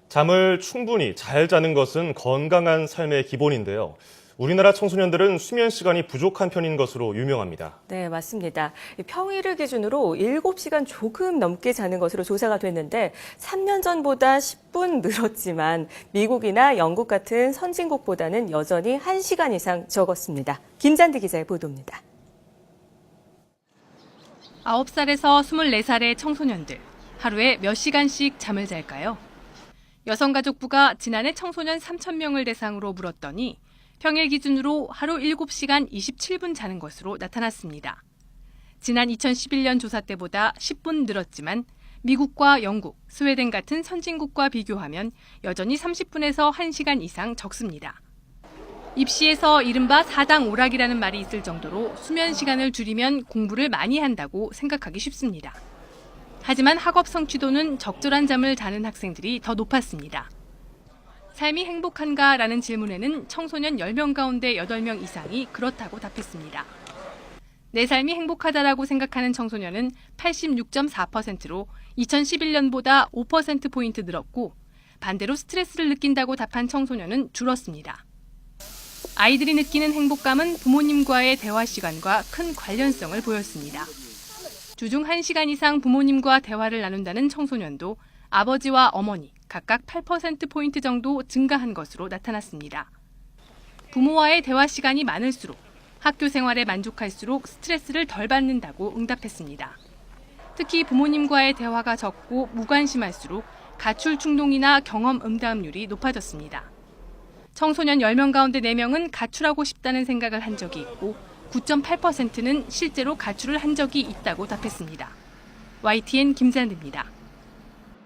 잠을 충분히 잘 자는 것은 건강한 삶의 기본인데요. 우리나라 청소년들은 수면 시간이 부족한 편인 것으로 유명합니다. 네, 맞습니다. 평일을 기준으로 7시간 조금 넘게 자는 것으로 조사가 됐는데 3년 전보다 10분 늘었지만 미국이나 영국 같은 선진국보다는 여전히 1시간 이상 적었습니다. 김잔디 기자의 보도입니다. 9살에서 24살의 청소년들, 하루에 몇 시간씩 잠을 잘까요? 여성가족부가 지난해 청소년 3,000명을 대상으로 물었더니 평일 기준으로 하루 7시간 27분 자는 것으로 나타났습니다. 지난 2011년 조사 때보다 10분 늘었지만 미국과 영국, 스웨덴 같은 선진국과 비교하면 여전히 30분에서 1시간 이상 적습니다. 입시에서 이른바 사당 오락이라는 말이 있을 정도로 수면 시간을 줄이면 공부를 많이 한다고 생각하기 쉽습니다. 하지만 학업 성취도는 적절한 잠을 자는 학생들이 더 높았습니다. 삶이 행복한가라는 질문에는 청소년 10명 가운데 8명 이상이 그렇다고 답했습니다. 내 삶이 행복하다라고 생각하는 청소년은 86.4%로 2011년보다 5%포인트 늘었고 반대로 스트레스를 느낀다고 답한 청소년은 줄었습니다. 아이들이 느끼는 행복감은 부모님과의 대화 시간과 큰 관련성을 보였습니다. 주중 1시간 이상 부모님과 대화를 나눈다는 청소년도 아버지와 어머니 각각 8%포인트 정도 증가한 것으로 나타났습니다. 부모와의 대화 시간이 많을수록 학교 생활에 만족할수록 스트레스를 덜 받는다고 응답했습니다. 특히 부모님과의 대화가 적고 무관심할수록 가출 충동이나 경험 응답률이 높아졌습니다. 청소년 10명 가운데 4명은 가출하고 싶다는 생각을 한 적이 있고 9.8%는 실제로 가출을 한 적이 있다고 답했습니다. YTN 김잔디입니다.